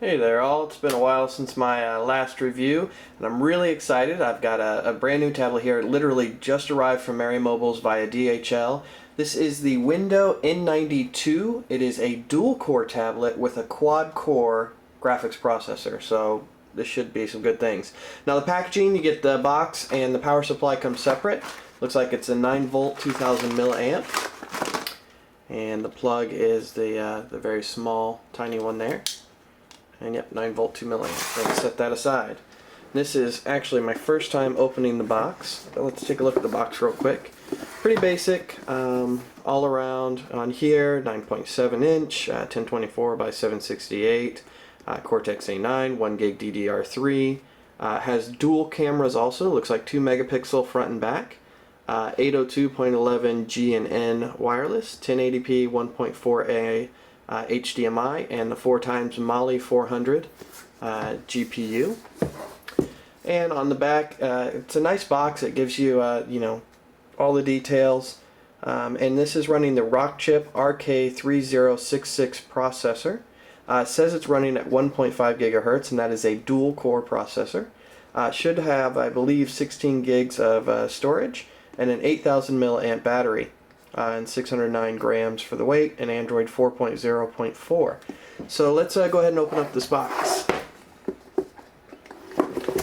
Hey there all, it's been a while since my last review and I'm really excited. I've got a brand new tablet here. It literally just arrived from Merry Mobiles via DHL. This is the Window N92. It is a dual core tablet with a quad core graphics processor, so this should be some good things. Now the packaging, you get the box and the power supply comes separate. Looks like it's a 9-volt 2000 milliamp. And the plug is the very small tiny one there. And yep, 9-volt 2 milliamp. Let's set that aside. This is actually my first time opening the box. But let's take a look at the box real quick. Pretty basic, all around on here, 9.7 inch, 1024 by 768, Cortex A9, 1 gig DDR3. Has dual cameras also, looks like 2 megapixel front and back. 802.11 G and N wireless, 1080p 1.4A HDMI, and the 4x Mali 400 GPU. And on the back, it's a nice box. It gives you, all the details. And this is running the Rockchip RK3066 processor. It says it's running at 1.5 gigahertz, and that is a dual-core processor. Should have, I believe, 16 gigs of storage and an 8,000 milliamp battery. And 609 grams for the weight, and Android 4.0.4. So let's go ahead and open up this box.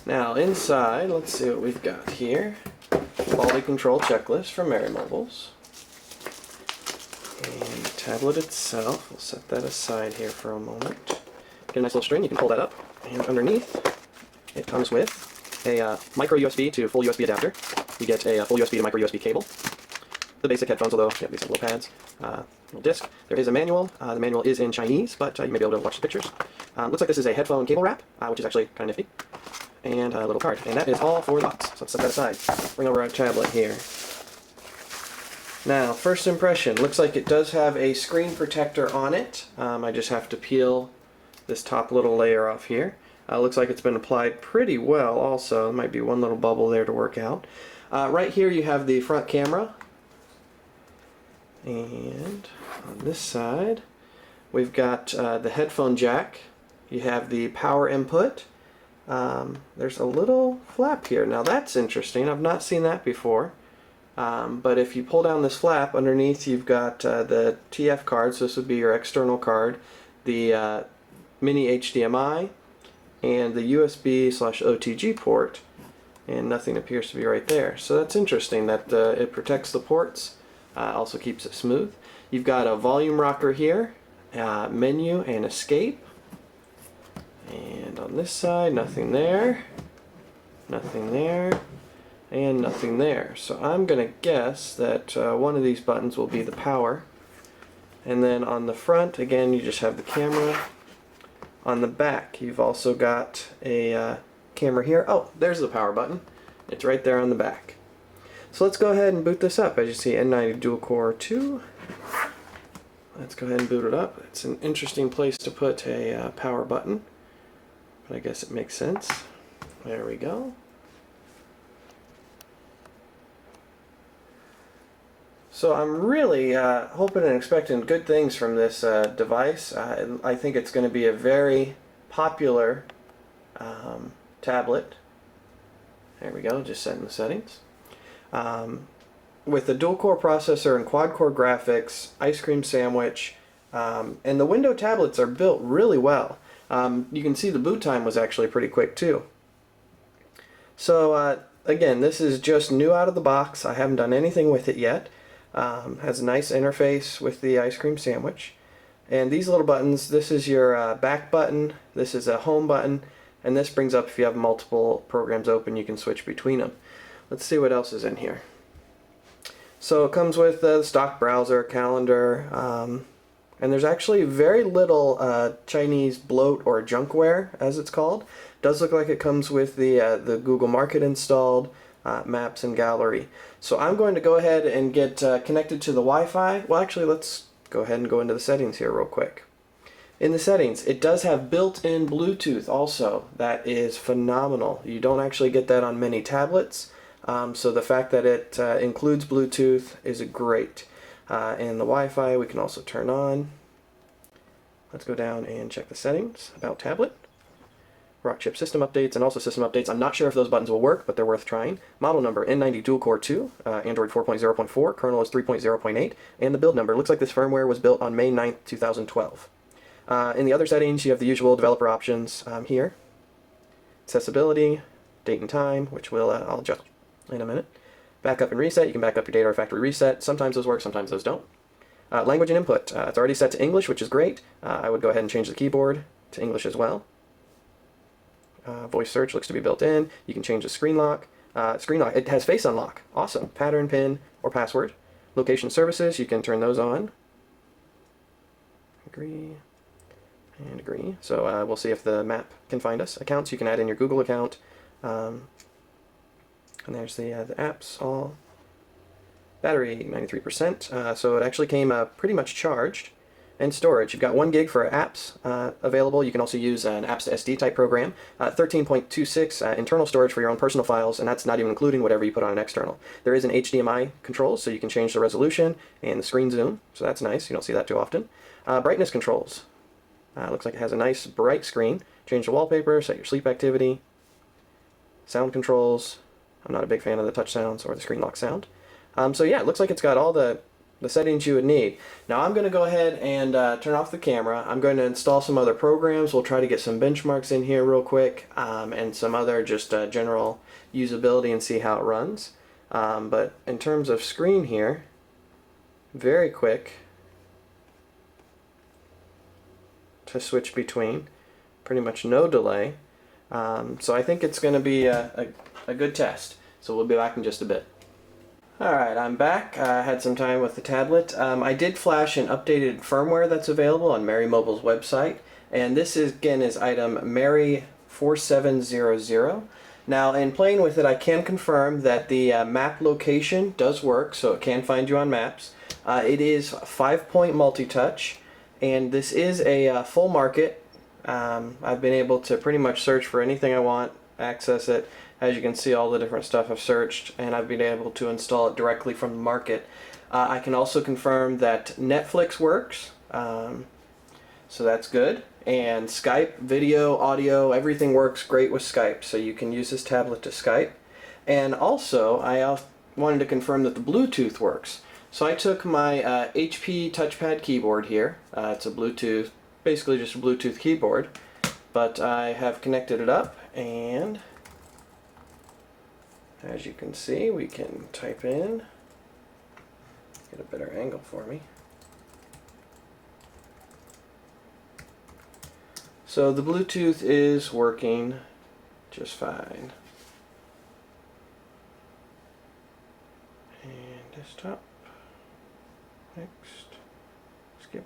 Now inside, let's see what we've got here. Quality control checklist from Merry Mobiles. And the tablet itself, we'll set that aside here for a moment. Get a nice little string, you can pull that up. And underneath, it comes with a micro USB to full USB adapter. You get a full USB to micro USB cable. The basic headphones, although yeah, these have little pads, little disc. There is a manual. The manual is in Chinese, but you may be able to watch the pictures. Looks like this is a headphone cable wrap, which is actually kind of nifty. And a little card. And that is all for the box. So let's set that aside. Bring over our tablet here. Now, first impression. Looks like it does have a screen protector on it. I just have to peel this top little layer off here. Looks like it's been applied pretty well also. There might be one little bubble there to work out. Right here you have the front camera. And on this side, we've got the headphone jack. You have the power input. There's a little flap here. Now that's interesting. I've not seen that before. But if you pull down this flap, underneath you've got the TF card, so this would be your external card, the mini HDMI, and the USB/OTG port. And nothing appears to be right there. So that's interesting that it protects the ports. Also keeps it smooth. You've got a volume rocker here, menu and escape. And on this side, nothing there, nothing there, and nothing there. So I'm going to guess that one of these buttons will be the power. And then on the front, again, you just have the camera. On the back, you've also got a camera here. Oh, there's the power button. It's right there on the back. So let's go ahead and boot this up. As you see, N90 Dual Core 2. Let's go ahead and boot it up. It's an interesting place to put a power button, but I guess it makes sense. There we go. So I'm really hoping and expecting good things from this device. I think it's going to be a very popular tablet. There we go, just setting the settings. With the dual-core processor and quad-core graphics, ice cream sandwich, and the Window tablets are built really well. You can see the boot time was actually pretty quick too. So again, this is just new out of the box. I haven't done anything with it yet. Has a nice interface with the ice cream sandwich. And these little buttons, this is your back button, this is a home button, and this brings up if you have multiple programs open, you can switch between them. Let's see what else is in here. So it comes with the stock browser, calendar, and there's actually very little Chinese bloat or junkware, as it's called. It does look like it comes with the Google Market installed, maps and gallery. So I'm going to go ahead and get connected to the Wi-Fi. Well, actually, let's go ahead and go into the settings here real quick. In the settings, it does have built-in Bluetooth also. That is phenomenal. You don't actually get that on many tablets. So the fact that it includes Bluetooth is great. And the Wi-Fi we can also turn on. let's go down and check the settings, about tablet. Rock chip system updates and also system updates. I'm not sure if those buttons will work, but they're worth trying. Model number N90 dual core 2, Android 4.0.4, kernel is 3.0.8, and the build number. Looks like this firmware was built on May 9th, 2012. In the other settings, you have the usual developer options here. Accessibility, date and time, which I'll adjust in a minute. Backup and reset, you can back up your data or factory reset. Sometimes those work, sometimes those don't. Language and input, it's already set to English, which is great. I would go ahead and change the keyboard to English as well. Voice search looks to be built in. You can change the screen lock. It has face unlock. Awesome. Pattern, pin, or password. Location services, you can turn those on. Agree. And agree. So we'll see if the map can find us. Accounts, you can add in your Google account. And there's the apps all. Battery, 93%. So it actually came pretty much charged. And storage, you've got 1 gig for apps available. You can also use an apps to SD type program. 13.26 internal storage for your own personal files, and that's not even including whatever you put on an external. There is an HDMI control, so you can change the resolution and the screen zoom, so that's nice. You don't see that too often. Brightness controls. Looks like it has a nice bright screen. Change the wallpaper, set your sleep activity. Sound controls. I'm not a big fan of the touch sounds or the screen lock sound. So yeah, it looks like it's got all the settings you would need. Now I'm going to go ahead and turn off the camera. I'm going to install some other programs. We'll try to get some benchmarks in here real quick and some other just general usability and see how it runs. But in terms of screen here, very quick to switch between. Pretty much no delay. So I think it's going to be a good test. So we'll be back in just a bit. Alright, I'm back. I had some time with the tablet. I did flash an updated firmware that's available on Mary Mobile's website, and this is, again, is item Mary4700. Now, in playing with it, I can confirm that the map location does work, so it can find you on maps. It is 5-point multi-touch, and this is a full market. I've been able to pretty much search for anything I want, access it. As you can see, all the different stuff I've searched, and I've been able to install it directly from the market. I can also confirm that Netflix works, so that's good. And Skype, video, audio, everything works great with Skype, so you can use this tablet to Skype. And also, I wanted to confirm that the Bluetooth works. So I took my HP touchpad keyboard here. It's a Bluetooth, basically just a Bluetooth keyboard, but I have connected it up, and as you can see, we can type in, get a better angle for me. So the Bluetooth is working just fine. And desktop, next, skip.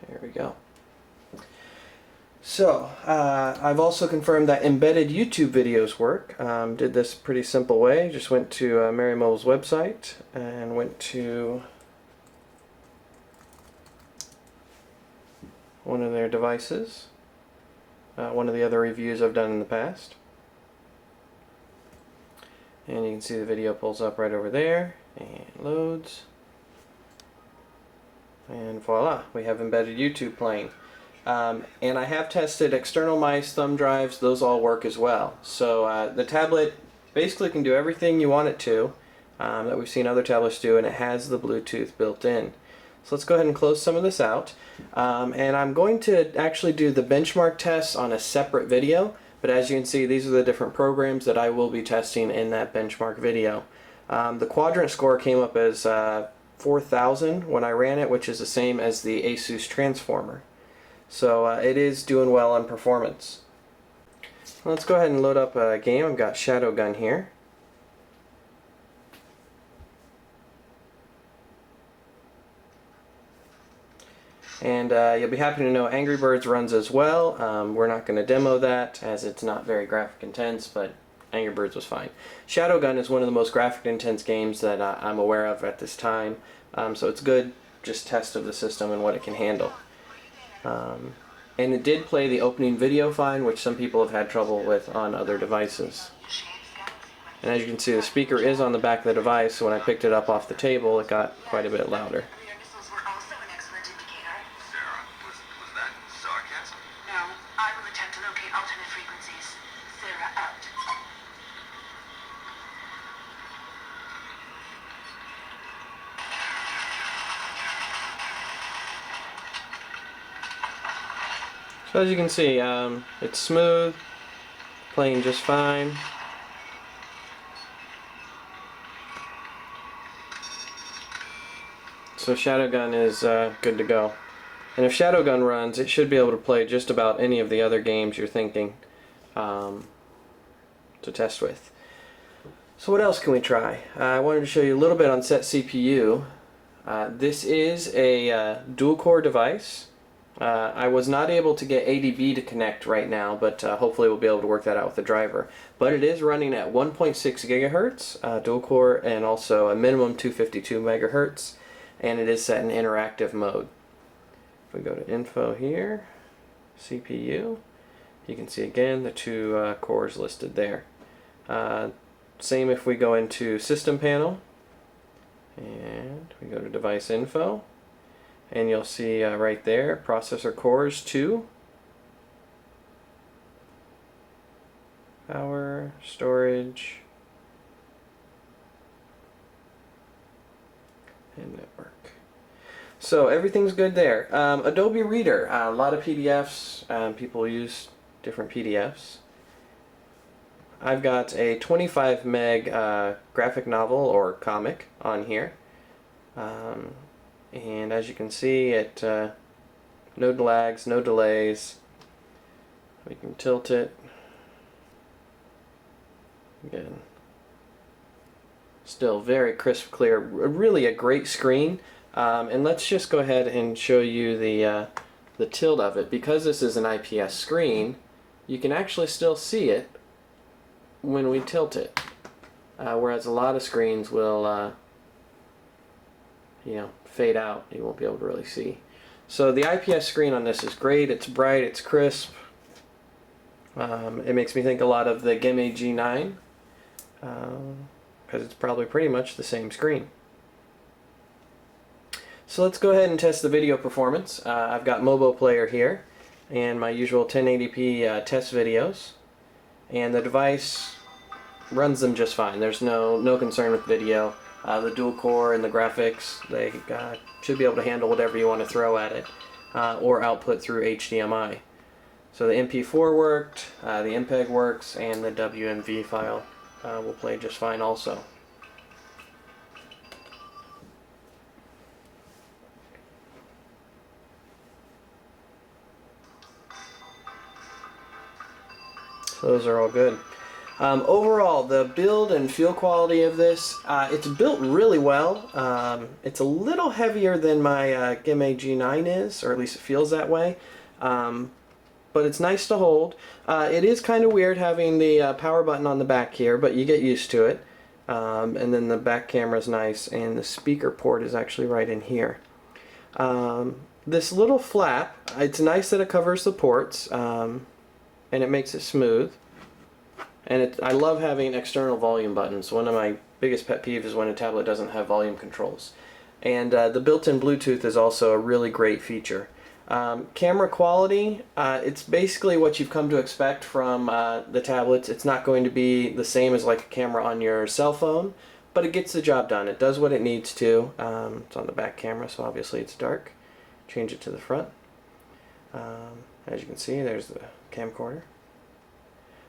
There we go. So, I've also confirmed that embedded YouTube videos work. Did this pretty simple way. Just went to Mary Mobile's website and went to one of their devices. One of the other reviews I've done in the past. And you can see the video pulls up right over there and loads. And voila, we have embedded YouTube playing. And I have tested external mice, thumb drives, those all work as well. So the tablet basically can do everything you want it to, that we've seen other tablets do, and it has the Bluetooth built in. So let's go ahead and close some of this out. And I'm going to actually do the benchmark tests on a separate video, but as you can see, these are the different programs that I will be testing in that benchmark video. The quadrant score came up as 4,000 when I ran it, which is the same as the Asus Transformer. So it is doing well on performance. Let's go ahead and load up a game. I've got Shadowgun here. And you'll be happy to know Angry Birds runs as well. We're not going to demo that as it's not very graphic intense, but Angry Birds was fine. Shadowgun is one of the most graphic intense games that I'm aware of at this time. So it's good just test of the system and what it can handle. And it did play the opening video fine, which some people have had trouble with on other devices. And as you can see, the speaker is on the back of the device, so when I picked it up off the table, it got quite a bit louder. So as you can see, it's smooth, playing just fine. So Shadowgun is good to go. And if Shadowgun runs, it should be able to play just about any of the other games you're thinking to test with. So what else can we try? I wanted to show you a little bit on set CPU. This is a dual-core device. I was not able to get ADB to connect right now, but hopefully we'll be able to work that out with the driver. But it is running at 1.6 gigahertz dual core, and also a minimum 252 megahertz, and it is set in interactive mode. If we go to info here, CPU, you can see again the two cores listed there. Same if we go into system panel and we go to device info. And you'll see right there, processor cores 2, power, storage, and network. So everything's good there. Adobe Reader, a lot of PDFs, people use different PDFs. I've got a 25 meg graphic novel or comic on here. And as you can see, it no lags, no delays. We can tilt it. Again, still very crisp, clear. Really a great screen. And let's just go ahead and show you the tilt of it. Because this is an IPS screen, you can actually still see it when we tilt it. Whereas a lot of screens will fade out. You won't be able to really see. So the IPS screen on this is great. It's bright, it's crisp. It makes me think a lot of the Gimme G9 because it's probably pretty much the same screen. So let's go ahead and test the video performance. I've got Mobo Player here and my usual 1080p test videos, and the device runs them just fine. There's no concern with video. The dual core and the graphics, they should be able to handle whatever you want to throw at it, or output through HDMI. So the MP4 worked, the MPEG works, and the WMV file will play just fine also. So those are all good. Overall, the build and feel quality of this, it's built really well. It's a little heavier than my Gimme G9 is, or at least it feels that way. But it's nice to hold. It is kind of weird having the power button on the back here, but you get used to it. And then the back camera is nice, and the speaker port is actually right in here. This little flap, it's nice that it covers the ports, and it makes it smooth. And I love having external volume buttons. One of my biggest pet peeves is when a tablet doesn't have volume controls. And the built-in Bluetooth is also a really great feature. Camera quality, it's basically what you've come to expect from the tablets. It's not going to be the same as like a camera on your cell phone, but it gets the job done. It does what it needs to. It's on the back camera, so obviously it's dark. Change it to the front. As you can see, there's the camcorder.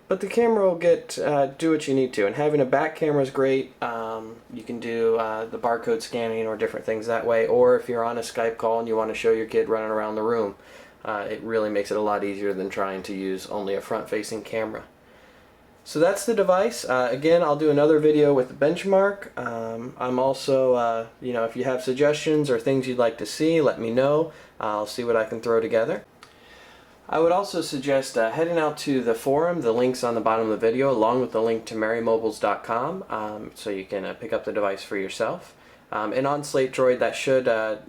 But the camera will do what you need to, and having a back camera is great. You can do the barcode scanning or different things that way, or if you're on a Skype call and you want to show your kid running around the room, it really makes it a lot easier than trying to use only a front-facing camera. So that's the device. Again, I'll do another video with the benchmark. I'm also, if you have suggestions or things you'd like to see, let me know. I'll see what I can throw together. I would also suggest heading out to the forum. The link's on the bottom of the video, along with the link to merrymobiles.com, so you can pick up the device for yourself. And on SlateDroid, that should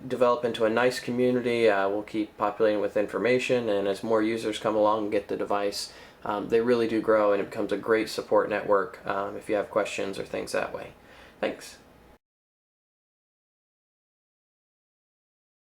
develop into a nice community. We'll keep populating with information, and as more users come along and get the device, they really do grow, and it becomes a great support network if you have questions or things that way. Thanks.